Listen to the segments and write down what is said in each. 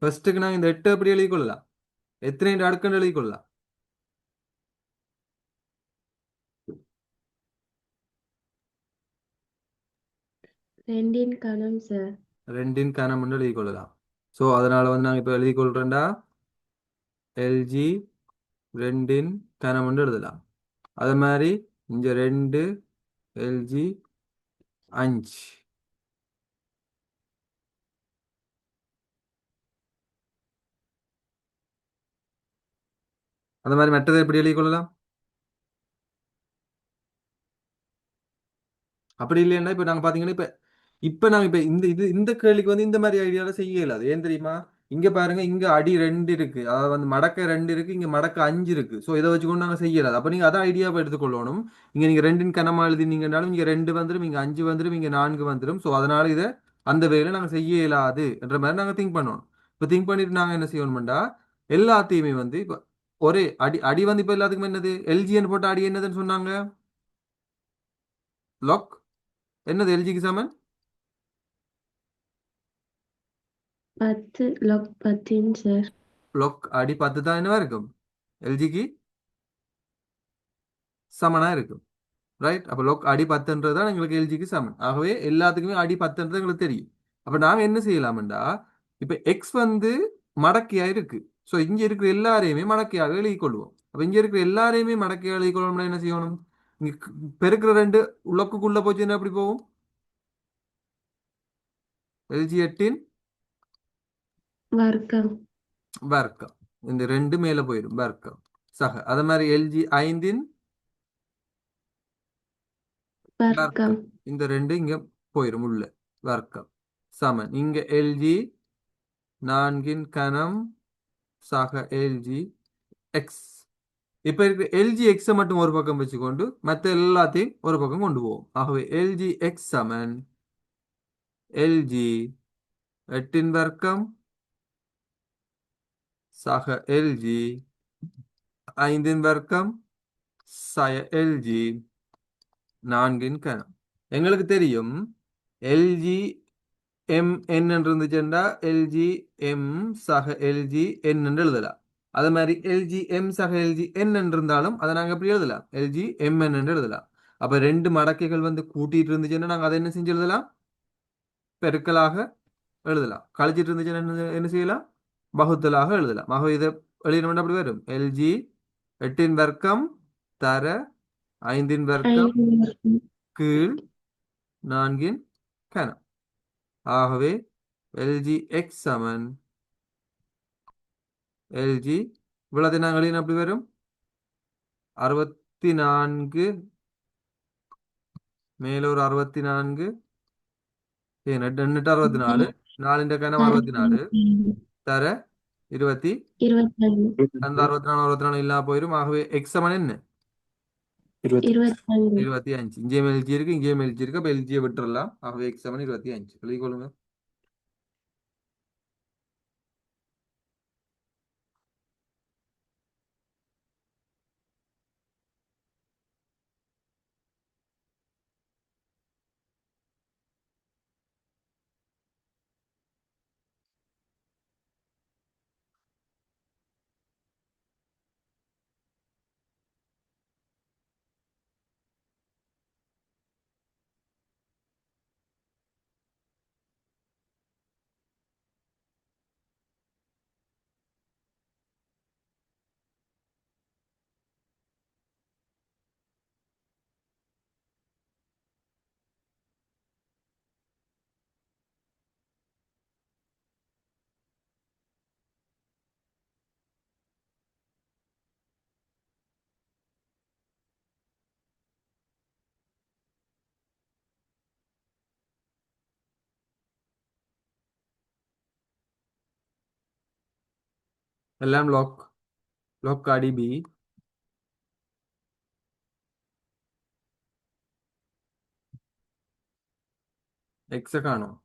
ஃபர்ஸ்ட்டுக்கு நாங்கள் இந்த 8 எப்படி எழுதிக் கொள்ளலாம்? எத்தனை அடுக்குன்னு எழுதிக் கொள்ளலாம்? ரெண்டின் கணம் சார். 2 கனம்னு எழுதிக் கொள்ளலாம். ஸோ அதனால வந்து நாங்கள் இப்போ எழுதிக் கொள்றேன்டா எல்ஜி 2 கனம்னு எழுதலாம். அது மாதிரி இங்க 2 எல்ஜி 5. அந்த மாதிரி மற்றதை எப்படி எழுதிக் கொள்ளலாம்? அப்படி இல்லைன்னா இப்போ நாங்கள் பார்த்தீங்கன்னா இப்போ நாங்கள் இப்போ இந்த கேள்விக்கு வந்து இந்த மாதிரி ஐடியாவில் செய்ய இயலாது. ஏன் தெரியுமா? இங்க பாருங்க, இங்க அடி 2 இருக்கு, அதாவது வந்து மடக்க 2 இருக்கு, இங்க மடக்க 5 இருக்கு. ஸோ இதை வச்சுக்கொண்டு நாங்கள் செய்யலாது. அப்போ நீங்க அதான் ஐடியாவை எடுத்துக்கொள்ளணும். இங்க நீங்க 2 கனமா எழுதினீங்கன்னாலும் இங்க 2 வந்துடும், இங்க 5 வந்துடும், இங்க 4 வந்துடும். ஸோ அதனால இதை அந்த வேலை நாங்கள் செய்ய இயலாது என்ற மாதிரி நாங்கள் திங்க் பண்ணணும். இப்போ திங்க் பண்ணிட்டு நாங்கள் என்ன செய்யணும்டா, எல்லாத்தையுமே வந்து இப்போ ஒரே அடி அடி வந்து இப்போ எல்லாத்துக்கும் என்னது எல்ஜின்னு போட்ட அடி என்னதுன்னு சொன்னாங்க? லொக். என்னது எல்ஜிக்கு சமன்? பத்து log 10 சார். லொக் அடி 10 தான் என்னவா இருக்கும்? எல்ஜிக்கு சமனா இருக்கும். ரைட்? அப்போ லொக் அடி 10ன்றது தான் எங்களுக்கு எல்ஜிக்கு சமன். ஆகவே எல்லாத்துக்குமே அடி 10ன்றது எங்களுக்கு தெரியும். அப்போ நாங்கள் என்ன செய்யலாம்டா, இப்போ எக்ஸ் வந்து மடக்கையா இருக்கு. ஸோ இங்க இருக்கிற எல்லாரையுமே மடக்கையாக எழுதிக் கொள்வோம். அப்போ இங்க இருக்கிற எல்லாரையுமே மடக்கையாக எழுதிக் கொள்ளணும்னா என்ன செய்யணும்? இங்க பெருக்கிற 2 லொக்குக்குள்ள போச்சுன்னா எப்படி போகும்? எல்ஜி 8 வர்க்கம். வர்க்கம். இந்த 2 மேல போயிடும் வர்க்கம். சக அதே மாதிரி எல்ஜி 5 வர்க்கம். வர்க்கம். இந்த 2 இங்க போயிடும் உள்ள. வர்க்கம் சமன் இங்க எல்ஜி 4 கனம் சக எல்ஜி எக்ஸ். இப்ப இருக்கிற எல்ஜி எக்ஸை மட்டும் ஒரு பக்கம் வச்சுக்கொண்டு மற்ற எல்லாத்தையும் ஒரு பக்கம் கொண்டு போவோம். ஆகவே எல்ஜி எக்ஸ் சமன் எல்ஜி 8 வர்க்கம் சக எல்ஜி 5 வர்க்கம் சய எல்ஜி 4 கனம். எங்களுக்கு தெரியும் எல்ஜி எம் என் என்று இருந்துச்சுன்னா எல்ஜி எம் சக எல்ஜி என் என்று எழுதலாம். அதே மாதிரி எல்ஜி எம் சக எல்ஜி என் என்று இருந்தாலும் அதை நாங்கள் எப்படி எழுதலாம்? எல்ஜி எம் என் என்று எழுதலாம். அப்ப 2 மடக்கைகள் வந்து கூட்டிட்டு இருந்துச்சுன்னா நாங்கள் அதை என்ன செஞ்சு எழுதலாம்? பெருக்கலாக எழுதலாம். கழிச்சிட்டு இருந்துச்சுன்னா என்ன செய்யலாம்? வகுத்தலாக எழுதலாம். ஆக இதை எழுதினோம்னா அப்படி வரும் எல்ஜி 8 வர்க்கம் தர 5 வர்க்கம் 5 வர்க்கம். கீழ் 4 கனம். ஆகவே எல்ஜி எக்ஸ் சமன் எல்ஜி இவ்வளவு தினங்களின் அப்படி வரும் 64 மேல ஒரு 64 எண்ணூற்று 64 4 கனம் 64 தர 20 அந்த 25. 64 இல்லாம போயிடும். ஆகவே எக்ஸ் சமன் என்ன? 25. 25. இங்கேயும் எல்ஜி இருக்கு, இங்கேயும் எல்ஜி இருக்கு. அப்ப எல்ஜியை விட்டுறலாம். ஆகவே எக்ஸ் சமன் 25 எழுதிக் கொள்ளுங்க. எல்லாம் லாக் லாக் அடி பி எக்ஸ காணும்.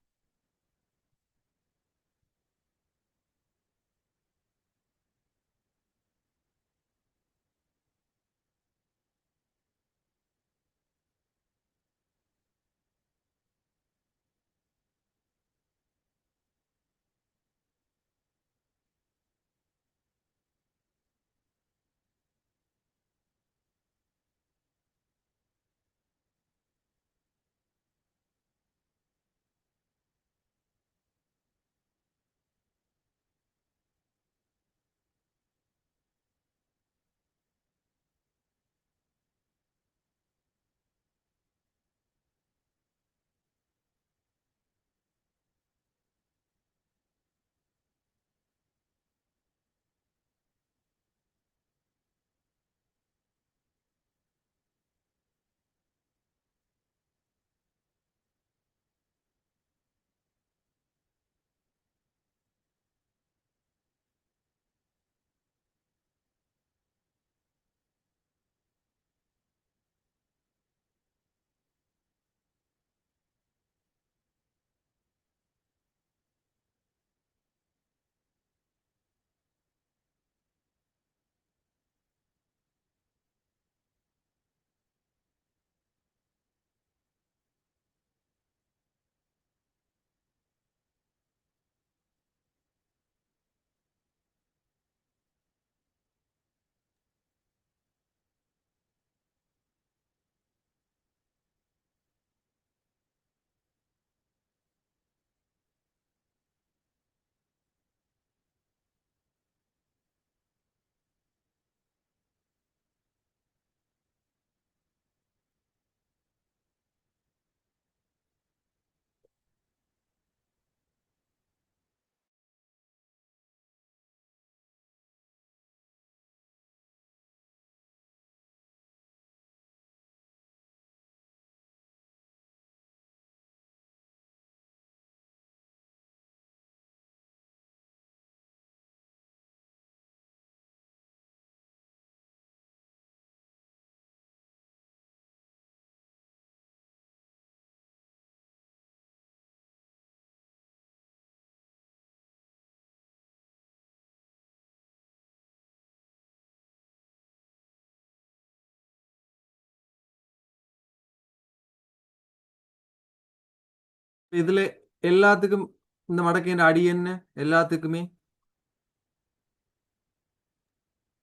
இதுல எல்லாத்துக்கும் இந்த மடக்கையின் அடி என்ன எல்லாத்துக்குமே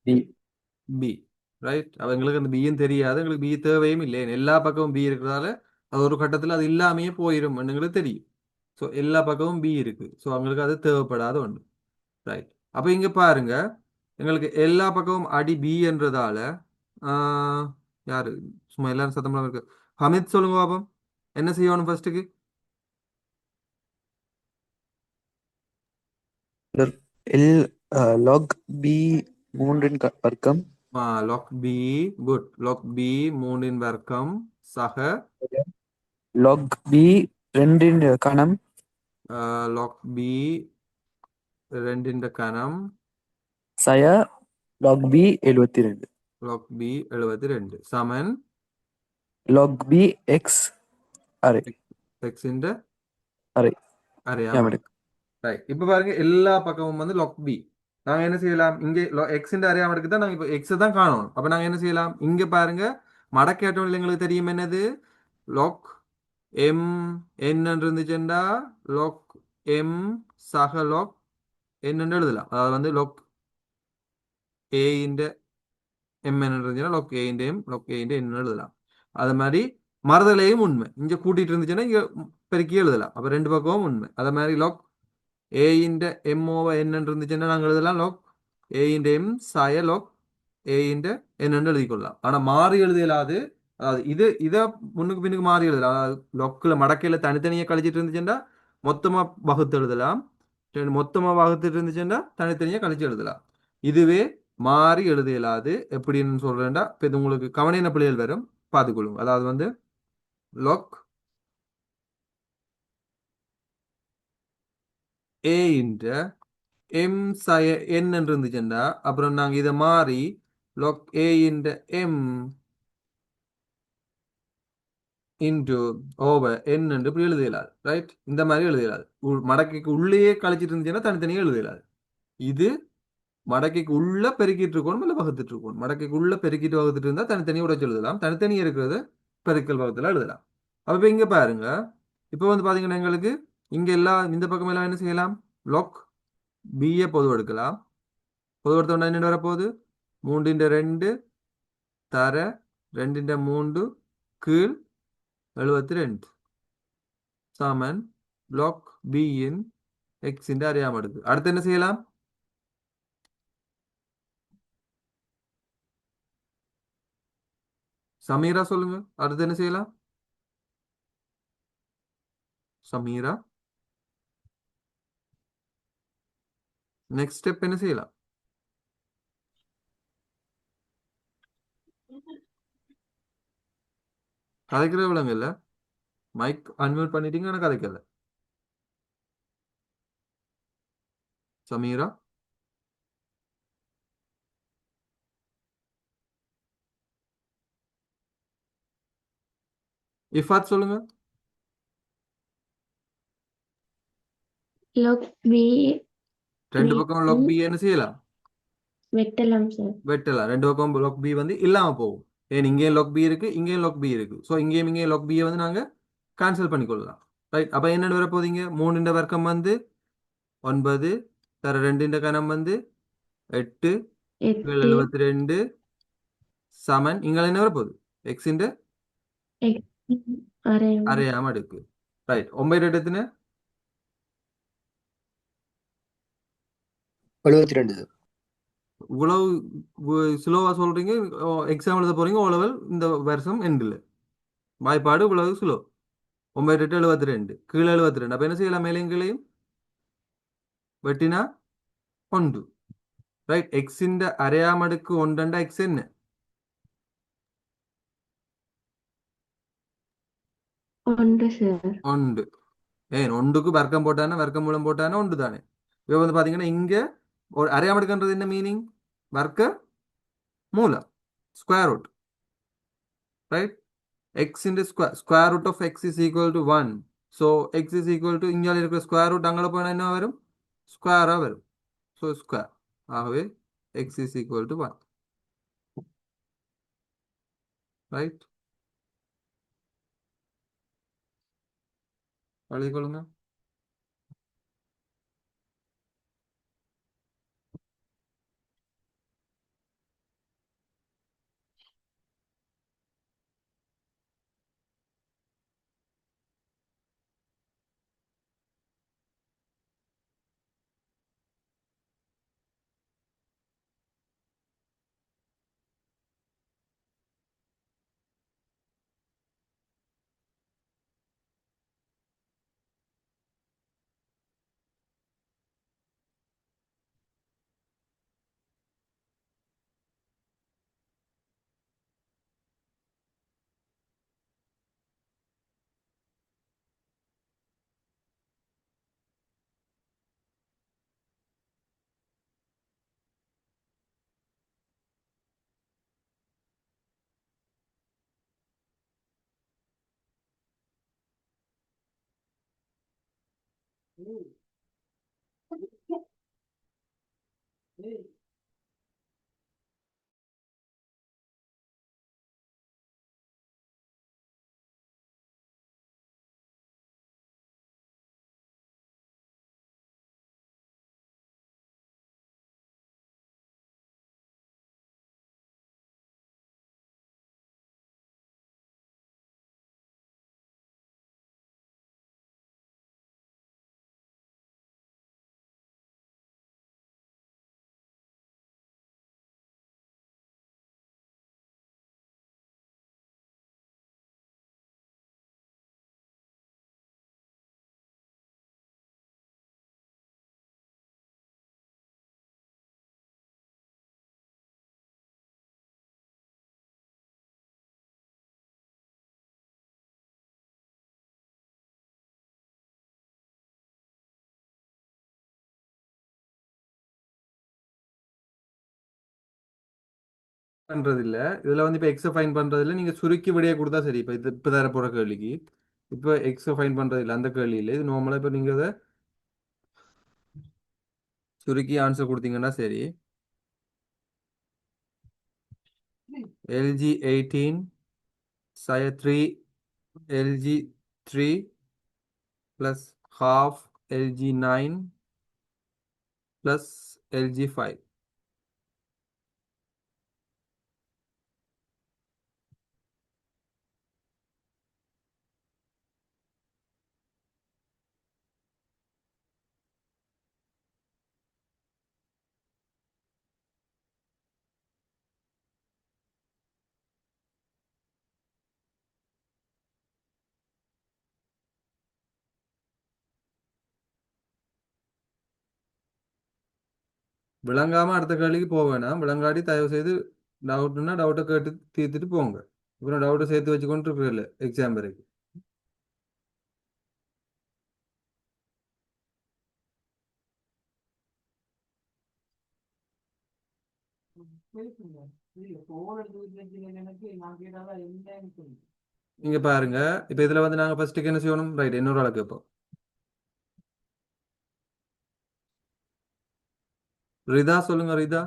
பி. பி. ரைட். அவங்களுக்கு அந்த பியும் தெரியாது, எங்களுக்கு பி தேவையும் இல்லை, எல்லா பக்கமும் பி இருக்கிறதால அது ஒரு கட்டத்தில் அது இல்லாமையே போயிடும் எங்களுக்கு தெரியும். ஸோ எல்லா பக்கமும் பி இருக்கு, ஸோ அவங்களுக்கு அது தேவைப்படாத ஒன்று. ரைட். அப்போ இங்க பாருங்க, எங்களுக்கு எல்லா பக்கமும் அடி பி என்றதால ஆஹ், யாரு சும்மா எல்லாரும் சத்தம் இல்லாம இருக்கு. ஹமித் சொல்லுங்க பாப்போம், என்ன செய்யணும் ஃபர்ஸ்ட்டுக்கு? சார், எல் லாக் பி மூன்றின் வர்க்கம் log B. Good. Log B மூன்றின் வர்க்கம் சக லாக் பி ரெண்டின் கணம் லாக் பி ரெண்டின் கணம் சய லாக் பி 72 லாக் பி 72 சமன் லாக் பி எக்ஸ் அரை எக்ஸின் அரை அரையாம. ஞாபகம். ரைட். இப்போ பாருங்க, எல்லா பக்கமும் வந்து லாக் பி. நாங்க என்ன செய்யலாம், இங்கே எக்ஸின் அறியாம இருக்கு தான், நாங்க இப்போ எக்ஸ் தான் காணணும். அப்ப நாங்க என்ன செய்யலாம், இங்க பாருங்க மடக்கேட்டோம் எங்களுக்கு தெரியும் என்னது, லாக் எம் என்னன்னு இருந்துச்சுண்டா லாக் எம் சக லாக் என்னன்னு எழுதலாம். அதாவது வந்து லாக் ஏ இன்ட எம் என்ன இருந்துச்சுன்னா லாக் ஏ இன்ட எம் லாக் ஏ இன்ட என்ன எழுதலாம். அது மாதிரி மறுதலையும் உண்மை, இங்க கூட்டிட்டு இருந்துச்சுன்னா இங்க பெருக்கி எழுதலாம். அப்ப ரெண்டு பக்கமும் உண்மை. அதே மாதிரி லாக் ஏ இன்ட எம் ஓவர் என்னன்னு இருந்துச்சுன்னா நாங்கள் எழுதலாம் லாக் ஏ இன்ட எம் சாய லாக் ஏ இன்ட என்னன்னு எழுதிக்கொள்ளலாம். ஆனா மாறி எழுதலாது. அதாவது இதை முன்னுக்கு பின்னுக்கு மாறி எழுதலாம். அதாவது லொக்கில் மடக்கையில தனித்தனியாக கழிச்சிட்டு இருந்துச்சுன்னா மொத்தமா வகுத்து எழுதலாம். மொத்தமா வகுத்துட்டு இருந்துச்சுன்னா தனித்தனியாக கழிச்சு எழுதலாம். இதுவே மாறி எழுத இயலாது. எப்படின்னு சொல்றேன்டா, இப்போ இது உங்களுக்கு கவனின பிள்ளைகள் வரும், பார்த்துக்கொள்ளுங்க. அதாவது வந்து log a இன்ட m சய n என்று இருந்துச்சுண்டா அப்புறம் நாங்க இதை மாறி log a இன்ட m into over n என்று இப்படி எழுதலாது. ரைட். இந்த மாதிரி எழுதலாது. மடக்கைக்கு உள்ளேயே கழிச்சிட்டு இருந்துச்சுன்னா தனித்தனியாக எழுதலாது. இது மடக்கைக்கு உள்ள பெருக்கிட்டு இருக்கணும், இல்லை வகுத்துட்டு இருக்கணும். மடக்கைக்கு உள்ள பெருக்கிட்டு வகுத்துட்டு இருந்தா தனித்தனியாக உடைச்சு எழுதலாம், தனித்தனி இருக்கிறது பெருக்கல் வகுத்துல எழுதலாம். அப்ப இப்ப இங்க பாருங்க, இப்போ வந்து பாத்தீங்கன்னா எங்களுக்கு இங்க எல்லாம் இந்த பக்கம் எல்லாம் என்ன செய்யலாம், log b பொதுவு எடுக்கலாம். பொதுவு எடுத்தோம்னா என்ன வரப்போகுது, 3 தர 2 கீழ் 72 சமன் log b இன் x இன் அறியாம எடுக்கு. அடுத்து என்ன செய்யலாம், சமீரா சொல்லுங்க, அடுத்து என்ன செய்யலாம் சமீரா? நெக்ஸ்ட் ஸ்டெப் என்ன செய்யலாம்? கதைக்கிற விலங்கு இல்ல, மைக் அன்மியூட் பண்ணிட்டீங்க, ஆனா கதைக்கல. சமீரா? இஃபாத் சொல்லுங்க. log b ரெண்டு பக்கம் log b என்ன செய்யலாம், வெட்டலாம் சார். வெட்டலாம். ரெண்டு பக்கம் log b வந்து இல்லாம போகும். ஏன், இங்கேயும் log b இருக்கு, இங்கேயும் log b இருக்கு. ஸோ இங்கேயும் log b வந்து நாங்க கேன்சல் பண்ணிக்கொள்ளலாம். ரைட். அப்ப என்ன வர போதீங்க, 3 வர்க்கம் வந்து 9 தர 2 கணம் வந்து 8 8 72 சமன் இங்க என்ன வரப்போகுது, எக்ஸ் x அரையம் அரையாம அடுக்கு. ரைட். 9 எடுத்துன்னு 72 இவ்வளவு ஸ்லோவா சொல்றீங்க. எக்ஸாம் எழுத போறீங்க ஓ லெவல் இந்த வருஷம் எண்டில், வாய்ப்பாடு இவ்வளவு ஸ்லோ. 9 8 72 கீழே 72. அப்ப என்ன செய்யலாம், மேலையும் வெட்டினா 1. ரைட். எக்ஸின் அரையாம் அடுக்கு 1 எக்ஸ் என்ன, 1 சார். 1. ஏன், 1க்கு வர்க்கம் போட்டானே வர்க்கம் மூலம் போட்டானே 1 தானே. இப்போ வந்து பாத்தீங்கன்னா இங்க ஒரு அரையாம் அடுக்குன்றது என்ன மீனிங், வர்க்க மூலம், square root. Right. X into square root of x is equal to 1. So x is equal to இங்கே இருக்கிற ஸ்கொயர் ரூட் அங்கே போனால் என்ன வரும், ஸ்கொயராக வரும். So square. ஆகவே x is equal to 1. Right. எழுதிக்கொள்ளுங்க. பண்றது இல்ல. இதுல வந்து இப்ப எக்ஸ ஃபைன் பண்றது இல்ல. நீங்க சுருக்கி விடையை கொடுத்தா சரி. இப்ப இது இப்ப தர போற கேள்விக்கு இப்ப எக்ஸ ஃபைன் பண்றது இல்ல. அந்த கேள்வி இல்ல. இது நார்மலா இப்ப நீங்க அதை சுருக்கி ஆன்சர் கொடுத்தீங்கன்னா சரி. LG 18 saya 3 LG 3 plus half LG 9 plus LG 5. விளங்காம அடுத்த கேள்விக்கு போக வேணாம். விளங்காடி தயவு செய்து டவுட்னா டவுட்டை கேட்டு தீர்த்துட்டு போங்க. அப்புறம் டவுட்டை சேர்த்து வச்சுக்கொண்டு இருக்கல எக்ஸாம் வரைக்கும். நீங்க பாருங்க. இப்ப இதுல வந்து நாங்க ஃபர்ஸ்ட்டுக்கு என்ன செய்யணும்? ரைட், இன்னொரு ஆளை கேட்போம். ரிதா சொல்லுங்க. ரிதா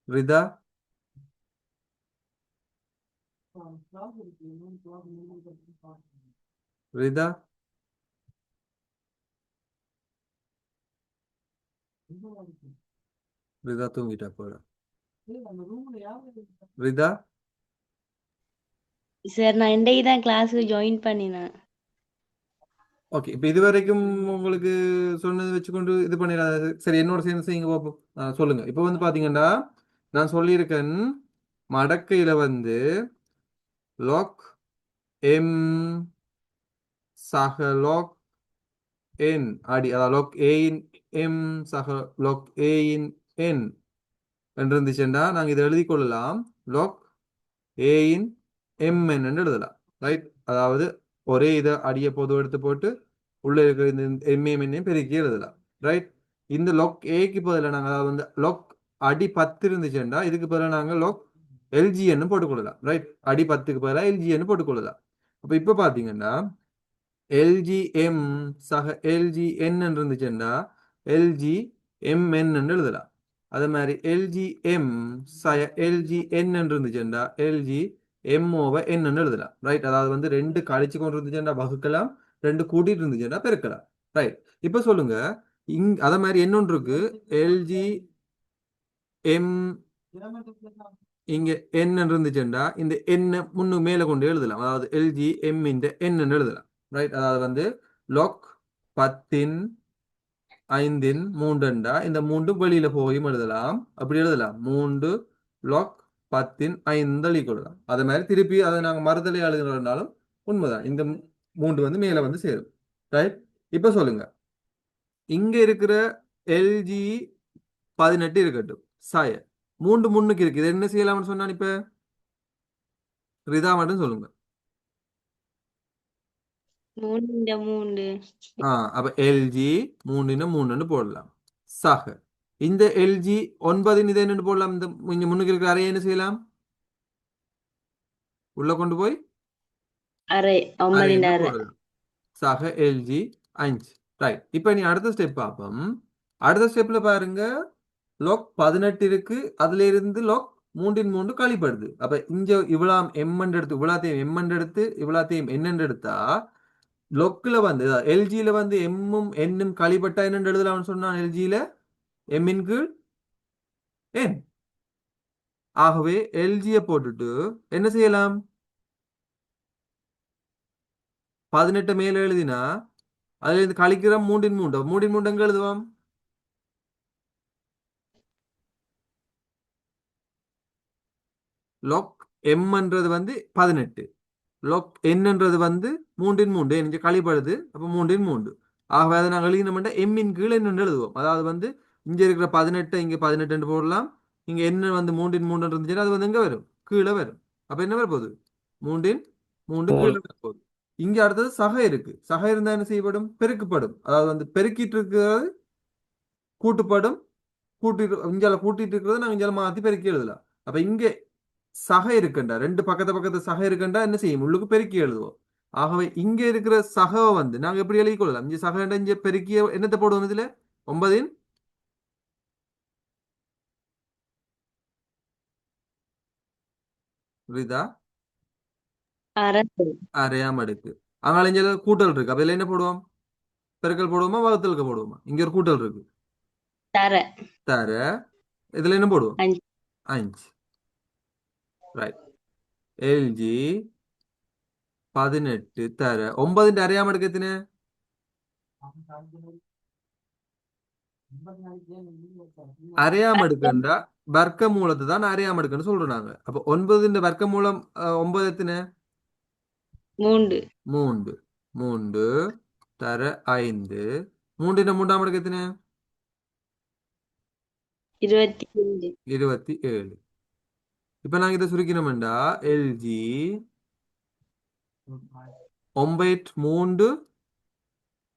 ரிதா ரிதா ரிதா தூங்கிட்டா போல. ரிதா சார் நான் இன்றைக்கு தான் கிளாஸுக்கு ஜாயின் பண்ணினேன். ஓகே. இப்ப இது வரைக்கும் உங்களுக்கு சொன்னது வச்சுக்கொண்டு இது பண்ணிடாது. சரி, என்னோட சேர்ந்து செய்யுங்க பார்ப்போம். சொல்லுங்க. இப்ப வந்து பாத்தீங்கன்னா நான் சொல்லியிருக்கேன் மடக்கையில வந்து லாக் எம் சக லாக் என் அடி, அதாவது லாக் ஏயின் எம் சக லாக் ஏயின் என் என்று இருந்துச்சுன்னா நாங்க இதை எழுதி கொள்ளலாம். லாக் ஏயின் எம்என் என்று எழுதலாம். ரைட். அதாவது ஒரே இதை அடிய பொது எடுத்து போட்டு உள்ள இருக்கிற இந்த எம்எம்என்னையும் பெருக்கி எழுதலாம். ரைட். இந்த லாக் ஏக்கு பதிலாக நாங்கள், அதாவது வந்து லாக் அடி 10 இருந்துச்சுன்னா இதுக்கு பதிலாக நாங்கள் லாக் எல்ஜிஎன்னு போட்டுக்கொள்ளலாம். ரைட். அடி 10க்கு பதிலாக எல்ஜிஎன்னு போட்டுக்கொள்ளலாம். அப்போ இப்போ பார்த்தீங்கன்னா எல்ஜிஎம் சக எல்ஜிஎன் இருந்துச்சுன்னா எல்ஜிஎம்என் எழுதலாம். அதே மாதிரி எல்ஜிஎம் சய எல்ஜிஎன் இருந்துச்சுன்னா எல்ஜி எம் ஓவர் என்னன்னு எழுதலாம். ரைட், அதாவது வந்து ரெண்டு கழிச்சு கொண்டு இருந்துச்சுன்னா வகுக்கலாம், ரெண்டு கூட்டிட்டு இருந்துச்சுன்னா பெருக்கலாம். ரைட், இப்ப சொல்லுங்க. அத மாதிரி என்னொன்று இருக்கு, எல்ஜி எம், இங்க என்ன இருந்துச்சுன்னா இந்த எண்ணை முன்னு மேல கொண்டு எழுதலாம். அதாவது எல்ஜி எம் இந்த என்னன்னு எழுதலாம். ரைட், அதாவது வந்து லொக் 10 5 3 இந்த மூன்று வெளியில போயும் எழுதலாம். அப்படி எழுதலாம், 3 log 10 5 கொள்ளலாம். அதே மாதிரி திருப்பி அதை நாங்க மறுதலை எழுதுனாலும் உண்மைதான், இந்த மூன்று வந்து மேல வந்து சேரும். ரைட், இப்ப சொல்லுங்க, இங்க இருக்கிற எல்ஜி 18 இருக்கட்டும். சாய மூன்று முன்னுக்கு இருக்கு, இது என்ன செய்யலாம்னு சொன்னான் இப்ப ரிதா மட்டும் சொல்லுங்க. மூணு மூணு அப்ப எல்ஜி 3 3 போடலாம். சக இந்த எல்ஜி 9 இதை என்னன்னு போடலாம், இந்த இங்க முன்னுக்கு இருக்கிற அறையை என்ன செய்யலாம், உள்ள கொண்டு போய் அரை ஒன்பதின் அறைன்னு அரை போடலாம். சக எல்ஜி 5. ரைட், இப்ப நீ அடுத்த ஸ்டெப் பார்ப்போம். அடுத்த ஸ்டெப்ல பாருங்க, லோக் 18 இருக்கு, அதுல இருந்து லோக் 3 கழிப்படுது. அப்ப இங்க இவ்வளவு எம் எடுத்து இவ்வளோத்தையும் எம் எடுத்து இவ்வளோத்தையும் என்னென்று எடுத்தா லொக்குல வந்து எல்ஜியில வந்து எம்மும் என்னும் கழிப்பட்டா என்னென்று எழுதலாம்னு சொன்னா எல்ஜியில எம்மின் கீழ் என். ஆகவே எல்ஜியை போட்டுட்டு என்ன செய்யலாம், 18 மேல எழுதினா அதுல இருந்து கழிக்கிற 3 எங்க எழுதுவோம், லொக் எம்ன்றது வந்து 18, லொக் என்னன்றது வந்து 3 இங்க கழிப்படுது, அப்ப 3 ஆகவே அதை நாங்கள் எழுதினோம்னா எம்மின் கீழ் என்ன எழுதுவோம். அதாவது வந்து இங்க இருக்கிற 18 இங்க 18 போடலாம், இங்க என்ன வந்து 3 இருந்துச்சுன்னா அது வந்து எங்க வரும், கீழே வரும். அப்ப என்ன வர போகுது, 3 கீழே வர போகுது. இங்க அடுத்தது சக இருக்கு, சக இருந்தா என்ன செய்யப்படும், பெருக்கப்படும். அதாவது வந்து பெருக்கிட்டு இருக்கிறது கூட்டுப்படும், கூட்டிட்டு இங்கால கூட்டிட்டு இருக்கிறது நாங்க இங்கால மாத்தி பெருக்கி எழுதலாம். அப்ப இங்க சக இருக்குண்டா, ரெண்டு பக்கத்து பக்கத்து சக இருக்குண்டா என்ன செய்யும், உள்ளுக்கு பெருக்கி எழுதுவோம். ஆகவே இங்க இருக்கிற சகவை வந்து நாங்க எப்படி எழுதி கொள்ளலாம், இங்க சக இங்க பெருக்கிய என்னத்தை போடுவோம் இதுல, 9 புரியுதா, அரை அரையாம அடுக்கு. அங்கால இங்க கூட்டல் இருக்கு, அப்ப இதுல என்ன போடுவோம், பெருக்கல் போடுவோமா வகுத்தலுக்கு போடுவோமா, இங்க ஒரு கூட்டல் இருக்கு, தர தர இதுல என்ன போடுவோம், 5 5. ரைட், எல்ஜி 18 தர 9 அரையாம அடுக்கு எத்தனை, அரையாம அடுக்குண்டா வர்க்க மூலத்தை தான் அரையாம அடுக்குன்னு சொல்றோம் நாங்க. அப்ப 9 இந்த வர்க்க மூலம் 9 எத்தனை, 3 3 3 தர 5, 3 மூன்றாம் அடுக்கு எத்தனை, 27 27. இப்ப நாங்க இதை சுருக்கணும்டா எல்ஜி 9 3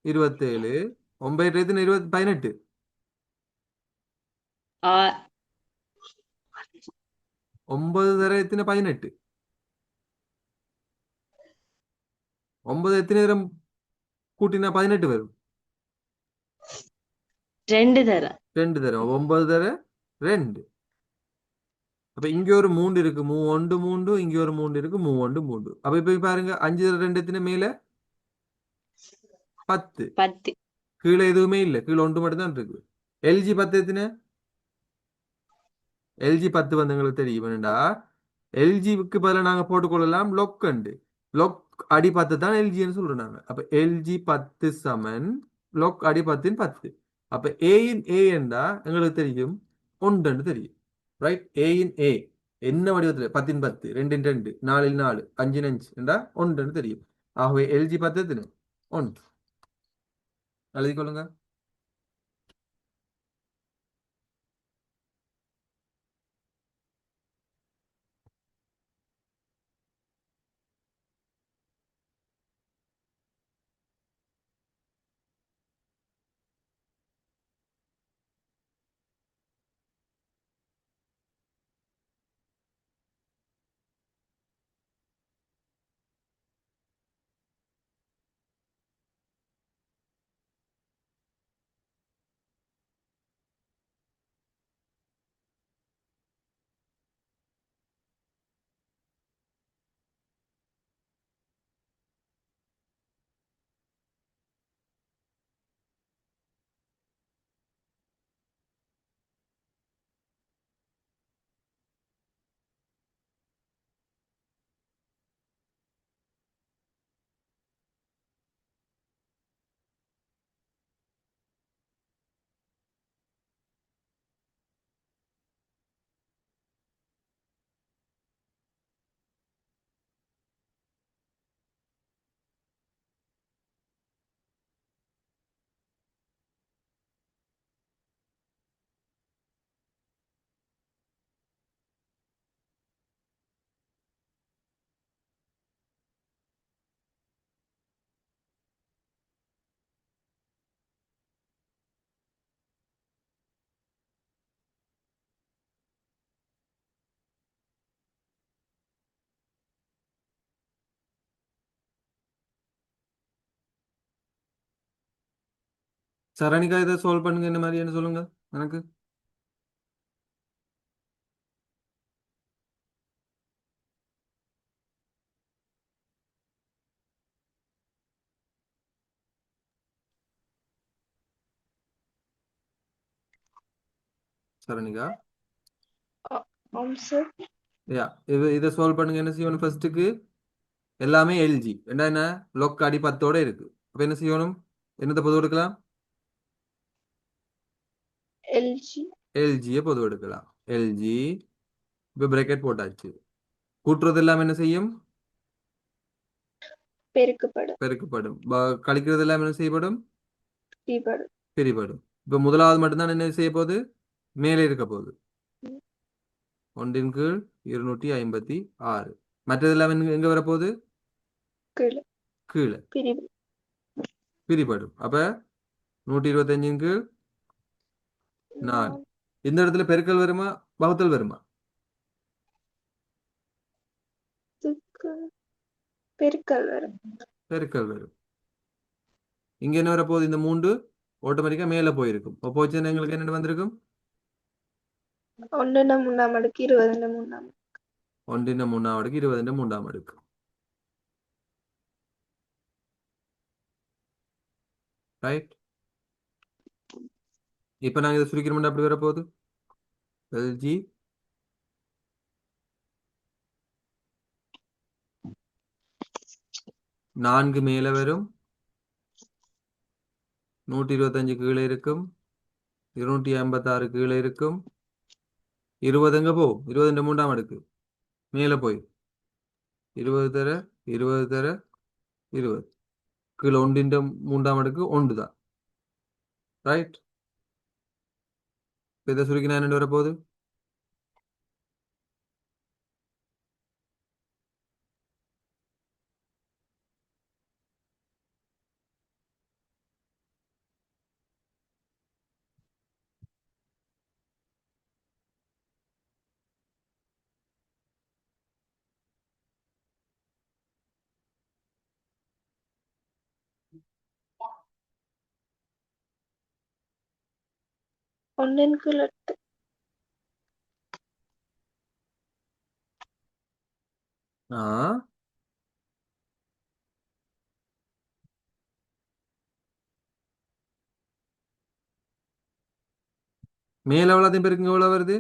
27, 9 எத்தனை 18, ஆ- 9 தர எத்தனை 18, 9 எத்தனை தரம் கூட்டினா 18 வரும், 2 தர 2 தரம் 9 தர 2. அப்ப இங்க ஒரு 3 இருக்கு, 3 இங்க ஒரு 3 இருக்கு, 3. அப்ப இப்ப பாருங்க 5 தர 2 எத்தனை மேல 10, 10 கீழே எதுவுமே இல்லை, கீழே ஒன்று மட்டும் தான் இருக்கு. எல்ஜி 10 எத்தனை, எல்ஜி 10 வந்து எங்களுக்கு தெரியும் வேண்டா, எல்ஜிக்கு பதிலாக நாங்க போட்டுக்கொள்ளலாம் லொக் அண்டு, லொக் அடி 10 தான் எல்ஜின்னு சொல்றோம் நாங்க. அப்ப எல்ஜி 10 சமன் லொக் அடி 10 10. அப்ப ஏயின் ஏ என்றா எங்களுக்கு தெரியும் ஒன்றுன்னு தெரியும். ரைட், ஏயின் ஏ என்ன வடிவத்துல 10 10 2 2 4 4 5 5 என்றா ஒன்றுன்னு தெரியும். ஆகவே எல்ஜி 10 எத்தனை, 1. எழுதி கொள்ளுங்க. சரணிகா இதை சால்வ் பண்ணுங்க என்ன மாதிரின்னு சொல்லுங்க எனக்கு. சரணிகா ஆம் சார். யா இதை சால்வ் பண்ணுங்க. என்ன செய்யணும் ஃபர்ஸ்ட்டுக்கு? எல்லாமே எல்ஜி என்ன லொக் அடி 10ஓட இருக்கு. அப்ப என்ன செய்யணும்? என்னத்தை பொது எடுக்கலாம்? எல்ஜி எல்ஜியை பொது எடுக்கலாம். எல்ஜி இப்போ பிரேக்கெட் போட்டாச்சு. கூட்டுறது எல்லாம் என்ன செய்யும்? பெருக்கப்படும். பெருக்கப்படும். கழிக்கிறது எல்லாம் என்ன செய்யப்படும்? பிரிபடும். பிரிபடும். இப்போ முதலாவது மட்டும்தான் என்ன செய்ய போகுது? மேலே இருக்க போகுது. 1/256. மற்றதெல்லாம் எங்க வரப்போகுது? கீழே. கீழே பிரிவு. பிரிபடும். அப்ப 125/4. இந்த இடத்துல பெருக்கல் வருமா வகுத்தல் வருமா? பெருக்கல் வரும். பெருக்கல் வரும். இங்க என்ன வரப்போகுது? இந்த 3 ஆட்டோமேட்டிக்கா மேல போயிருக்கும். இப்போ போச்சுன்னா எங்களுக்கு என்ன வந்திருக்கும்? 1/3 அடுக்கு 20/3. 1/3 அடுக்கு 20/3 அடுக்கு. ரைட். இப்ப நாங்க இதை சுருக்கிறோம்னா அப்படி வரப்போகுது. எல்ஜி 4 மேல வரும், 125 கீழே இருக்கும், 256 கீழே இருக்கும், 20 எங்க போ? 20/3 அடுக்கு மேல போய் 20 தர 20 தர 20 கீழே 1/3 அடுக்கு 1 தான். ரைட். இதை சுருக்கினா என்ன வரப்போகுது? ஒன்றின் கீழ் 8. ஆ மேல எவ்வளோத்தையும் பெருக்குங்க எவ்வளவு வருது?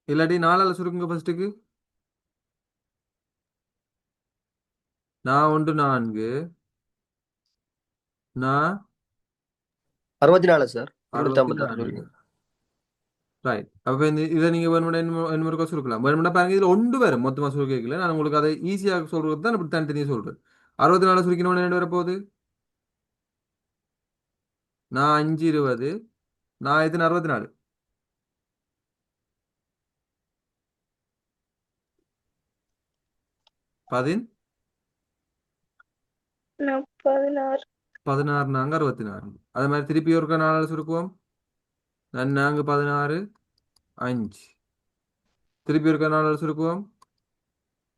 இல்லாட்டி 4ஆல சுருக்குங்க ஃபர்ஸ்ட்டுக்கு. 4 4 64 சார். 256 64. சொல்லுங்க. ரைட். அப்ப இதை நீங்க வேணும்னா என்ன சுருக்கலாம். வேணும்னா பாருங்க இதுல ஒன்று வரும் மொத்தமா சுருக்கல. நான் உங்களுக்கு அதை ஈஸியாக சொல்றது தான் இப்படி தனித்தனியாக சொல்றேன். 64 சுருக்கணும் என்ன வரப்போகுது? 5 20 எத்தனை 64? 16 16. 16 நாங்க 64. அதே மாதிரி திருப்பி ஒருக்கா 4 சுருக்குவோம். நாங்க 16 5. திருப்பி ஒருக்கா 4 சுருக்குவோம்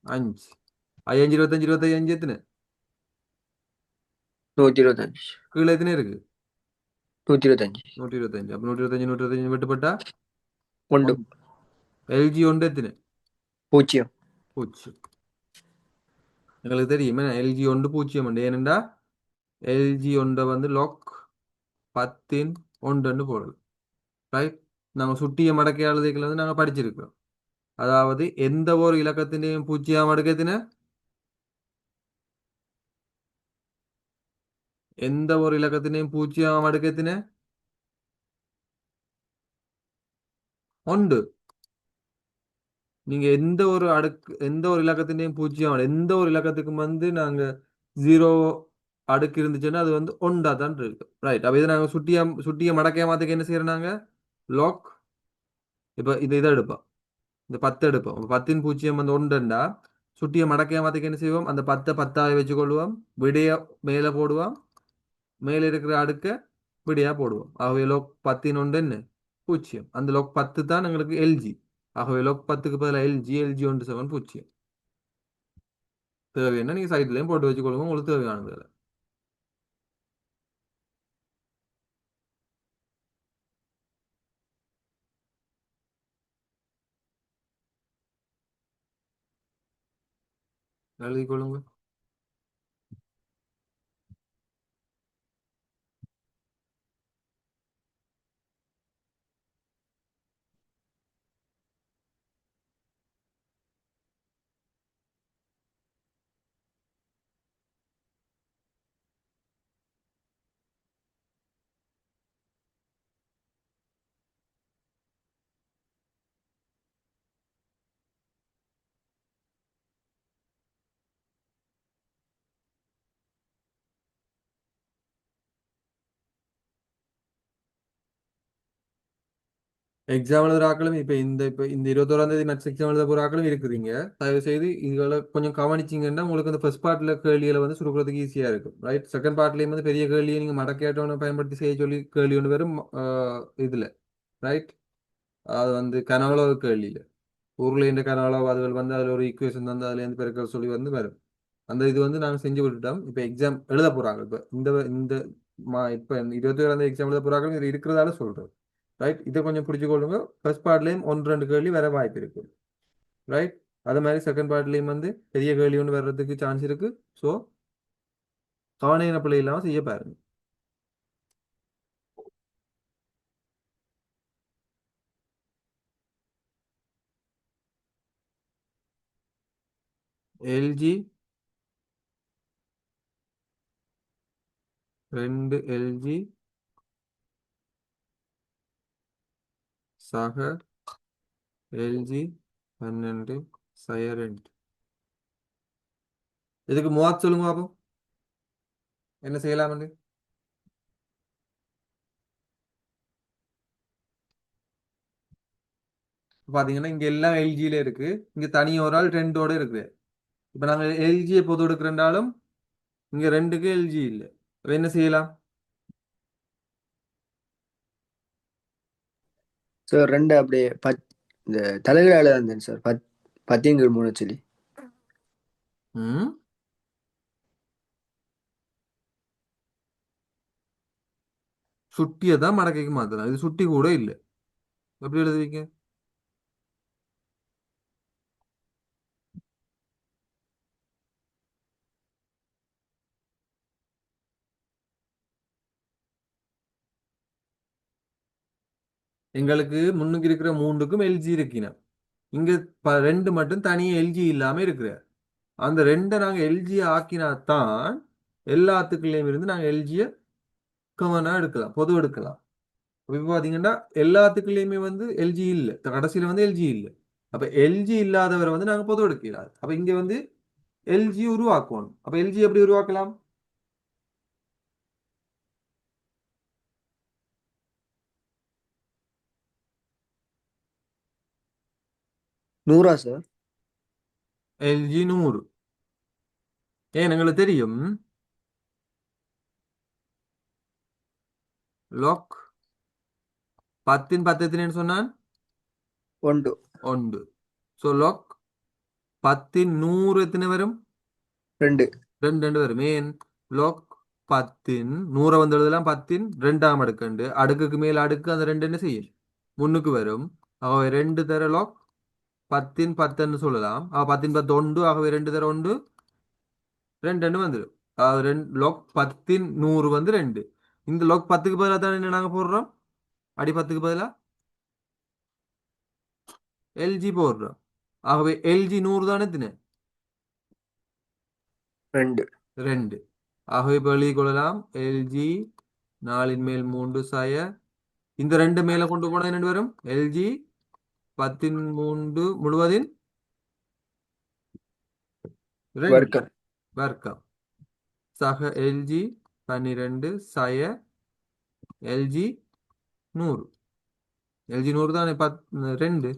5. 5 25 25 எத்தனை? 125. கீழே எத்தனை இருக்கு? 125. 125. அப்ப 125 வெட்டுப்பட்டா 1. எல்ஜி ஒன்று எத்தனை? 0. 0. எங்களுக்கு தெரியும் எல்ஜி 1 0 உண்டு. ஏனெண்டா எல்ஜி 1 வந்து லாக் 10 போடலாம். ரைட். நாங்கள் சுட்டிய மடக்கை எழுதிக்கல வந்து நாங்கள் படிச்சிருக்கிறோம். அதாவது எந்த ஒரு இலக்கத்தினையும் 0 மடக்கத்தின எந்த ஒரு இலக்கத்தினையும் 0 மடக்கத்தின 1. நீங்க எந்த ஒரு இலக்கத்தினையும் 0 எந்த ஒரு இலக்கத்துக்கும் வந்து நாங்க 0 அடுக்கு இருந்துச்சுன்னா அது வந்து 1 தான் இருக்கு. ரைட். அப்ப இதை நாங்க சுட்டிய மடக்கைய மாத்துக்கு என்ன செய்யறோம்? நாங்க லாக் இப்ப இதை எடுப்போம். இந்த 10 எடுப்போம். 10 வந்து 1 சுட்டிய மடக்கைய மாத்துக்கு என்ன செய்வோம்? அந்த 10 10ஆக வச்சுக்கொள்வோம். விடைய மேல போடுவோம். மேல இருக்கிற அடுக்க விடையா போடுவோம். ஆகவே லோக் 10 என்ன 0. அந்த லோக் 10 தான் எங்களுக்கு எல்ஜி. ஆகவே லோக் 10க்கு பதிலாக எல்ஜி 17 தேவைன்னா நீங்க சைட்லயும் போட்டு வச்சுக்கொள்ளுங்க உங்களுக்கு தேவையானது. எழுதி கொள்ளுங்க. எக்ஸாம் எழுதுற ஆக்களும் இப்ப இந்த 21ஆம் தேதி மேத்ஸ் எக்ஸாம் எழுத போற ஆக்களும் இருக்குறீங்க. தயவு செய்து இதுகளை கொஞ்சம் கவனிச்சிங்கன்னா உங்களுக்கு அந்த ஃபர்ஸ்ட் பார்ட்ல கேள்விகளை வந்து சுருக்கிறதுக்கு ஈஸியா இருக்கும். ரைட், செகண்ட் பார்ட்லயும் வந்து பெரிய கேள்வியை நீங்க மடக்கேட்டவனை பயன்படுத்தி செய்ய சொல்லி கேள்வி ஒன்று வரும். இதுல ரைட், அது வந்து கனவுளவு கேள்வியில உருளைன்ற கனவுளவு அதுகள் வந்து அதுல ஒரு ஈக்குவேஷன் வந்து அதுல இருந்து பெருக்கல் சொல்லி வந்து வரும். அந்த இது வந்து நாங்க செஞ்சு விட்டுட்டோம். இப்ப எக்ஸாம் எழுத போறாங்க. இப்ப இந்த இந்த இப்ப 21ஆம் தேதி எக்ஸாம் எழுத போறாங்க. இது இருக்கிறதால சொல்றேன். ரைட், இதை கொஞ்சம் பிடிச்சுக்கொள்ளுங்க. ஃபர்ஸ்ட் பார்ட்லயும் ஒன்று ரெண்டு கேள்வி வர வாய்ப்பு இருக்கு. ரைட், அது மாதிரி செகண்ட் பார்ட்லயும் வந்து பெரிய கேள்வி ஒன்று வர்றதுக்கு சான்ஸ் இருக்கு. ஸோ கவன பிள்ளை இல்லாம செய்ய பாருங்க. எல்ஜி 2 எல்ஜி சக எல்ஜி 12 சய 2. இதுக்கு மூவாத்து சொல்லுங்க பாப்போம் என்ன செய்யலாம்னு. பாத்தீங்கன்னா இங்க எல்லாம் எல்ஜியில இருக்கு. இங்க தனி ஒரு ஆள் ரெண்டோட இருக்கு. இப்ப நாங்க எல்ஜியை பொது எடுக்கிறனாலும் இங்க ரெண்டுக்கு எல்ஜி இல்லை. அப்ப என்ன செய்யலாம்? சார் ரெண்டு அப்படியே இந்த தலைகளால இருந்தேன் சார் 10 3 சொல்லி. ம் சுட்டியை தான் மடக்கைக்கு மாத்தலாம். இது சுட்டி கூட இல்லை. எப்படி எழுதுவீங்க? எங்களுக்கு முன்னுக்கு இருக்கிற மூன்றுக்கும் எல்ஜி இருக்கினா இங்க ரெண்டு மட்டும் தனியா எல்ஜி இல்லாம இருக்கிற அந்த ரெண்டை நாங்க எல்ஜி ஆக்கினா தான் எல்லாத்துக்குள்ளேயும் இருந்து நாங்க எல்ஜியை கவனா எடுக்கலாம், பொது எடுக்கலாம். இப்ப பாத்தீங்கன்னா எல்லாத்துக்குள்ளேயுமே வந்து எல்ஜி இல்லை, கடைசியில வந்து எல்ஜி இல்லை. அப்ப எல்ஜி இல்லாதவரை வந்து நாங்க பொது எடுக்கலாம். அப்ப இங்க வந்து எல்ஜி உருவாக்கணும். அப்ப எல்ஜி எப்படி உருவாக்கலாம்? நூறா சார்? எல்ஜி 100. ஏன் எங்களுக்கு தெரியும் லாக் 10 எத்தனைன்னு சொன்னான்? 1 1. ஸோ லாக் 10 100 எத்தனை வரும்? 2 2 வரும். ஏன் லாக் 10 100 வந்து எழுதலாம். 2ஆம் அடுக்கு அடுக்குக்கு மேல் அடுக்கு அந்த ரெண்டு என்ன செய்யும்? முன்னுக்கு வரும். ஆகவே 2 தர லாக் 10 சொல்லலாம். 10 1. ஆகவே 2 தர 1 2 வந்துடும். அதாவது லாக் 100 வந்து 2. இந்த லாக் 10க்கு பதிலாக தான் என்ன நாங்க போடுறோம்? அடி 10க்கு பதிலாக எல்ஜி போடுறோம். ஆகவே எல்ஜி 100 தானே எத்தனை? 2. 2. ஆகவே இப்போ எழுதி கொள்ளலாம். எல்ஜி 4/3 சாய இந்த 2 மேல கொண்டு போனா என்ன வரும்? எல்ஜி 10/3 முழுவதின் 2 வர்க்கம். வர்க்கம் சக எல்ஜி 12 சாய எல்ஜி 100. எல்ஜி 100 தானே 2.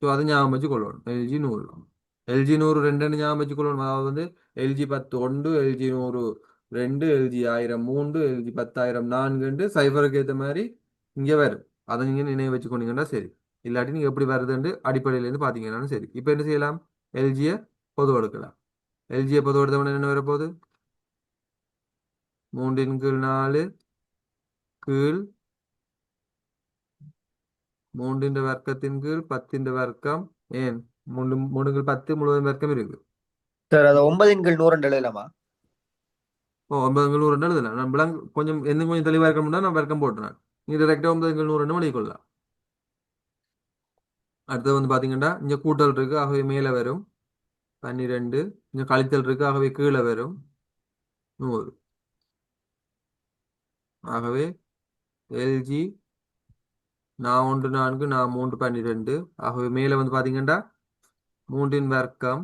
ஸோ அதை ஞாபகம் வச்சு கொள்ளணும். எல்ஜி 100 எல்ஜி 100 2 ஞாபகம் வச்சு கொள்ளணும். அதாவது வந்து எல்ஜி 10 1, எல்ஜி 100 2, எல்ஜி 1000 3, எல்ஜி 10,000 4 சைபருக்கு ஏற்ற மாதிரி இங்கே வரும். அதை நீங்கள் நினைவு வச்சு கொண்டீங்கன்னா சரி. இல்லாட்டி நீங்கள் எப்படி வருதுன்னு அடிப்படையிலேருந்து பார்த்தீங்கன்னாலும் சரி. இப்போ என்ன செய்யலாம்? எல்ஜியை பொது எடுக்கலாம். எல்ஜியை பொது எடுத்தவொடனே என்ன வரப்போகுது? 3/4 கீழ் 3 வர்க்கத்தின் கீழ் 10 வர்க்கம். ஏன் 3 3 10 முழுவதும் வர்க்கம் இருக்கு. சார் அதை 9 எழுதலாமா? ஓ 9 எழுதலாம். நான் விளங்க கொஞ்சம் என்ன கொஞ்சம் தெளிவாக இருக்கணும்னா நான் வர்க்கம் போட்டுறேன். நீ டேரெக்டாக 9 எழுதிக்கொள்ளலாம். அடுத்தது வந்து பார்த்தீங்கன்னா இங்கே கூட்டல் இருக்கு, ஆகவே மேலே வரும் 12. இங்கே கழித்தல் இருக்கு, ஆகவே கீழே வரும் 100. ஆகவே எல்ஜி 4 3 12. ஆகவே மேலே வந்து பார்த்தீங்கன்னா 3 வர்க்கம்,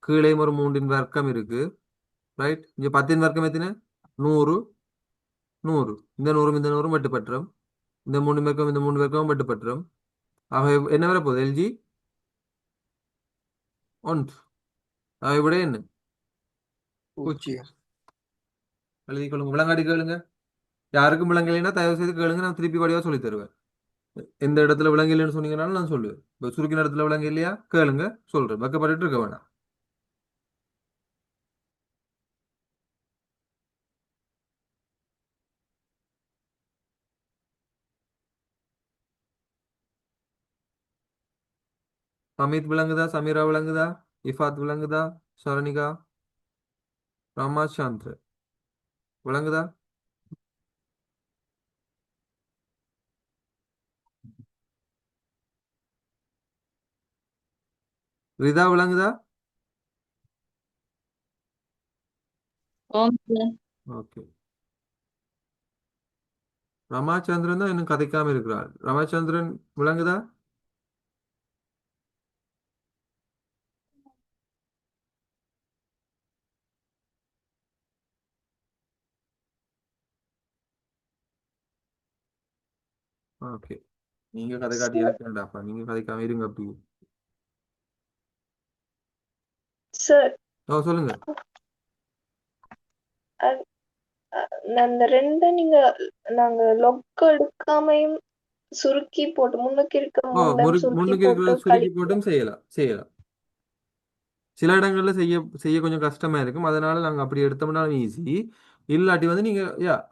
கீழே ஒரு 3 வர்க்கம் இருக்கு. ரைட், இங்கே 10 வர்க்கம் எத்தனை? 100. 100 இந்த 100 இந்த 100 வெட்டுப்பட்டுரும். இந்த 3 வர்க்கம் இந்த 3 வர்க்கம் வெட்டுப்பட்டுரும். ஆகவே என்ன வரப்போகுது? எல்ஜி 1. ஆகவே விட என்ன? பூச்சி. பூஜ்ஜியம். எழுதி கொள்ளுங்க, விளங்காடி கேளுங்க. யாருக்கும் விளங்கலைன்னா தயவு செய்து கேளுங்க, நான் திருப்பி வடிவா சொல்லி தருவேன். எந்த இடத்துல விளங்கலைன்னு சொன்னீங்கன்னாலும் நான் சொல்லுவேன். இப்போ சுருக்கின இடத்துல விளங்க இல்லையா கேளுங்க, சொல்றேன். வெக்கப்பட்டுட்டு இருக்க வேணாம். அமித் விளங்குதா? சமீரா விளங்குதா? இஃபாத் விளங்குதா? ஷரணிகா, ராமாசாந்த் விளங்குதா? ரிதா விளங்குதா? ஓம் சார். ஓகே. ரமாச்சந்திரன் தான் இன்னும் கதைக்காம இருக்கிறார். ரமாச்சந்திரன் விளங்குதா? ஓகே. நீங்க கதை காட்டி சார் இருக்கேன்டாப்பா, நீங்க கதைக்காம இருங்க அப்படி. சார் ஓ சொல்லுங்க. அ- அந்த ரெண்டு நீங்க நாங்க லொக் எடுக்காமையும் சுருக்கி போட்டு முன்னுக்கு இருக்க ஓ முண்டம் சுருக்கி முன்னுக்கு போட்டு இருக்கிற சுருக்கி கழிக்கலாம். போட்டும் செய்யலாம், செய்யலாம். சில இடங்கள்ல செய்ய செய்ய கொஞ்சம் கஷ்டமா இருக்கும், அதனால நாங்க அப்படி எடுத்தோம்னா ஈஸி. இல்லாட்டி வந்து நீங்க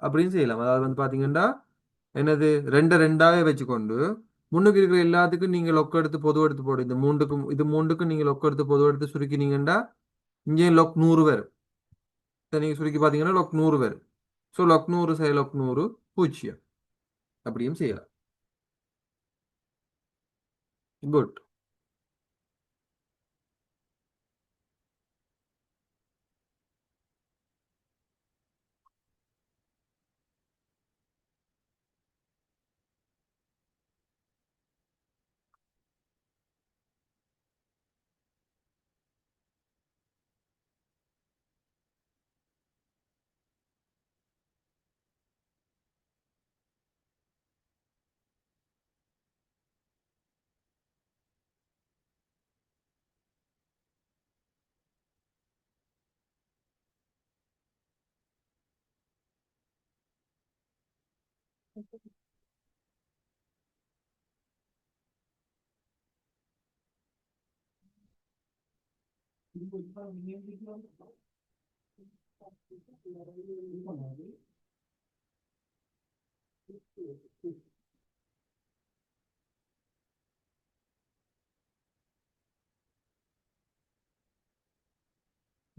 அப்படின்னு செய்யலாம். அதாவது வந்து பாத்தீங்கன்னா என்னது, ரெண்டாவே வச்சுக்கொண்டு முன்னுக்கு இருக்கிற எல்லாத்துக்கும் நீங்க லொக் எடுத்து பொது எடுத்து போடு. இந்த மூண்டுக்கும் இது மூண்டுக்கும் நீங்க லொக் எடுத்து பொது எடுத்து சுருக்கினீங்கன்னா இங்கே லொக் 100 வரும். இதை நீங்க சுருக்கி பாத்தீங்கன்னா லொக் 100 வரும். ஸோ லொக் 100 லொக் 100 பூஜ்ஜியம். அப்படியும் செய்யலாம். குட்.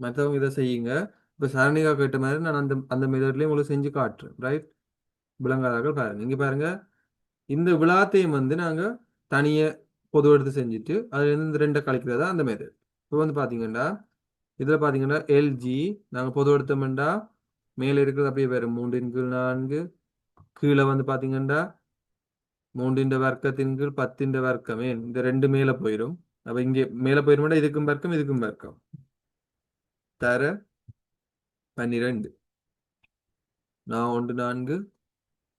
மற்றவங்க இதை செய்யுங்க. இப்போ சரணிகா கேட்ட மாதிரி நான் அந்த அந்த மெத்தட்லேயும் உங்களுக்கு செஞ்சு காட்டுறேன். ரைட், விளங்காதாக்கள் பாருங்க. இங்கே பாருங்க, இந்த விழாத்தையும் வந்து நாங்கள் தனியாக பொது எடுத்து செஞ்சுட்டு அதுலேருந்து இந்த ரெண்டை கழிக்கிறதா அந்த மெத்தட். இப்போ வந்து பார்த்தீங்கன்னா இதில் பார்த்தீங்கன்னா எல்ஜி நாங்கள் பொது எடுத்தோம்னா மேலே இருக்கிறது அப்படியே வேறு 3 × 4. கீழே வந்து பார்த்தீங்கன்னா 3 வர்க்கத்தின் கீழ் 10 வர்க்கமே இந்த ரெண்டு மேலே போயிடும். அப்போ இங்கே மேலே போயிடும்னா இதுக்கும் வர்க்கம் இதுக்கும் வர்க்கம் தர 12. நான் 1 4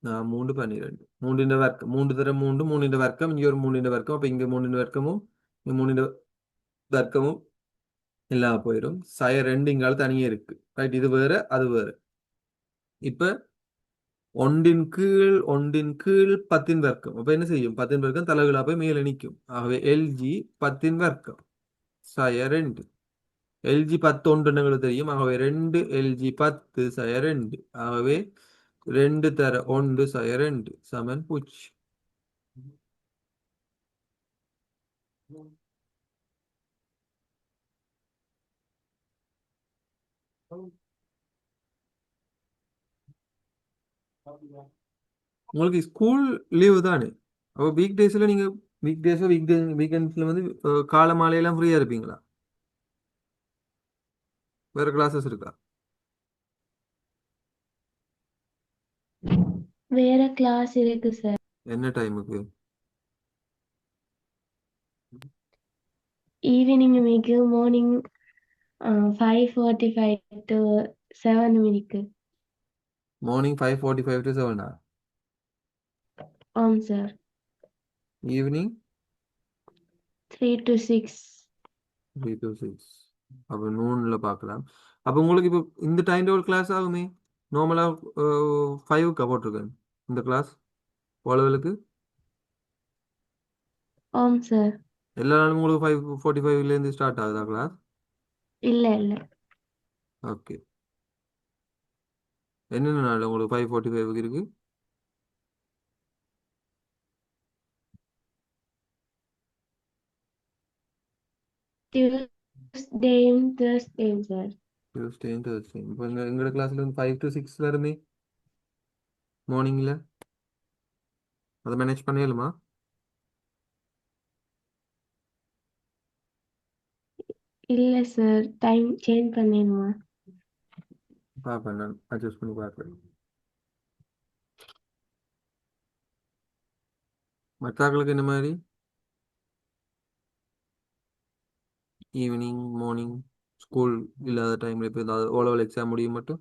நான் 3 12. 3 வர்க்கம் 3 தர 3 3 வர்க்கம் இங்கே ஒரு 3 வர்க்கம். அப்போ இங்கே 3 வர்க்கமும் இங்கே 3 வர்க்கமும் இல்லாம போயிடும். 2 இங்கால தனியே இருக்கு. ரைட், இது வேற அது வேற. இப்ப ஒன்றின் கீழ் 10 வர்க்கம். அப்ப என்ன செய்யும்? 10 வர்க்கம் தலைகீழா போய் மேல நிற்கும். ஆகவே எல்ஜி 10 வர்க்கம் 2. எல்ஜி 10 ஒன்று எங்களுக்கு தெரியும். ஆகவே 2 எல்ஜி 10 2. ஆகவே 2 தர 1 2 சமன் 0. உங்களுக்கு ஸ்கூல் லீவு தானே? அப்போ வீக் டேஸில் நீங்கள் வீக் டேஸோ வீக்கெண்ட்ஸில் வந்து காலை மாலையெல்லாம் ஃப்ரீயாக இருப்பீங்களா? வேறு கிளாஸஸ் இருக்கா? வேற கிளாஸ் இருக்கு சார். என்ன டைமுக்கு? ஈவினிங் மிகு மார்னிங் 5:45 to 7 மணிக்கு. Morning 5:45 to 7. ஆம் சார். Evening 3 to 6. 3 to 6. அப்போ நூனில் பார்க்கலாம். அப்போ உங்களுக்கு இப்போ இந்த டைம் டேபிள் கிளாஸ் ஆகுமே. நார்மலாக 5க்கு போட்டிருக்கேன் இந்த கிளாஸ் ஓலவலுக்கு. ஆம் சார். எல்லா நாளும் உங்களுக்கு 5:45லேருந்து ஸ்டார்ட் ஆகுதா கிளாஸ்? இல்ல இல்ல. ஓகே. என்னென்ன நாள் உங்களுக்கு 5:45க்கு இருக்கு? டியூஸ்டேயும் தேர்ஸ்டேயும் சார். Tuesday Thursday. இப்போ எங்களோட கிளாஸ்ல வந்து 5 to 6 வருமே மார்னிங்கில். அதை மேனேஜ் பண்ணிடலுமா? இல்ல சார், டைம் சேஞ்ச் பண்ணிடுமா? பார்ப்பேன், நான் அட்ஜஸ்ட் பண்ணி பார்க்குறேன். மற்றாக்களுக்கு என்ன மாதிரி? ஈவினிங் மார்னிங் ஸ்கூல் இல்லாத டைமில் இப்போ ஏதாவது ஓலவல் எக்ஸாம் முடியும் மட்டும்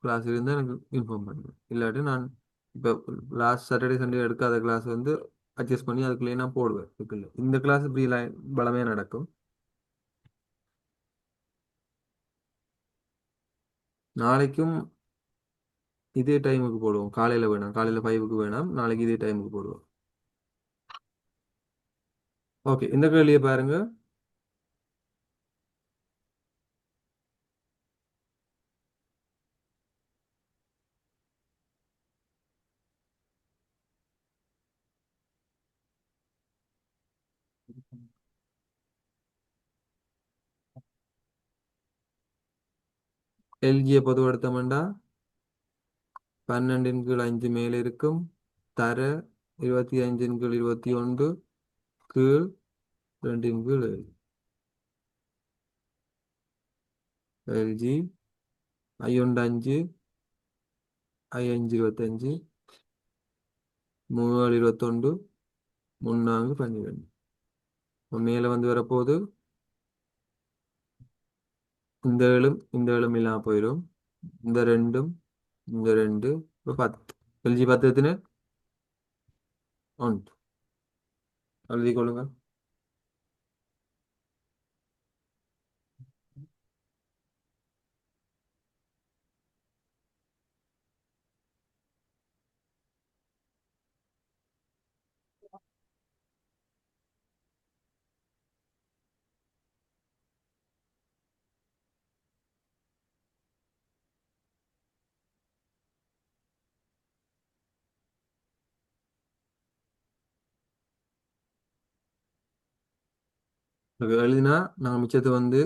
கிளாஸ் இருந்தால் எனக்கு இன்ஃபார்ம் பண்ணுவேன். இல்லாட்டி நான் இப்போ லாஸ்ட் சாட்டர்டே சண்டே எடுக்காத கிளாஸ் வந்து அட்ஜஸ்ட் பண்ணி அதுக்குள்ளேயே நான் போடுவேன். இதுக்குள்ள இந்த கிளாஸ் இப்படி பலமையாக நடக்கும். நாளைக்கும் இதே டைமுக்கு போடுவோம். காலையில் வேணாம், காலையில் 5க்கு வேணாம், நாளைக்கு இதே டைமுக்கு போடுவோம். ஓகே, இந்த கேள்வியை பாருங்க. எல்ஜியை பொதுப்படுத்தமெண்டா 12 கீழ் 5 மேலே இருக்கும். தர 25 கீழ் 21 கீழ் 2 கீழ் 7. LG I1 5 I5 25 3 21 3 12. மேலே வந்து வரப்போகுது. இந்த ஏழும் இல்லாமல் போயிடும். இந்த 2 இந்த 2 இப்போ 10. எல்ஜி 10 எத்தனை? 1. எழுதி கொள்ளுங்க. எழுதினா நாங்கள் மிச்சத்தை வந்து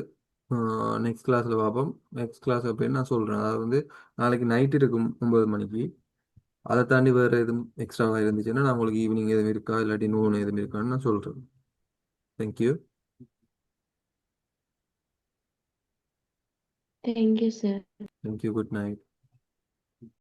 நெக்ஸ்ட் கிளாஸில் பார்ப்போம். நெக்ஸ்ட் கிளாஸ் அப்படின்னு நான் சொல்கிறேன். அதாவது வந்து நாளைக்கு நைட் இருக்கும் 9 மணிக்கு. அதை தாண்டி வேறு எதுவும் எக்ஸ்ட்ராவாக இருந்துச்சுன்னா நான் உங்களுக்கு ஈவினிங் எதுவும் இருக்கா இல்லாட்டி நூன் எதுவும் இருக்கான்னு நான் சொல்கிறேன். Thank you. Thank you sir. Thank you. Good night.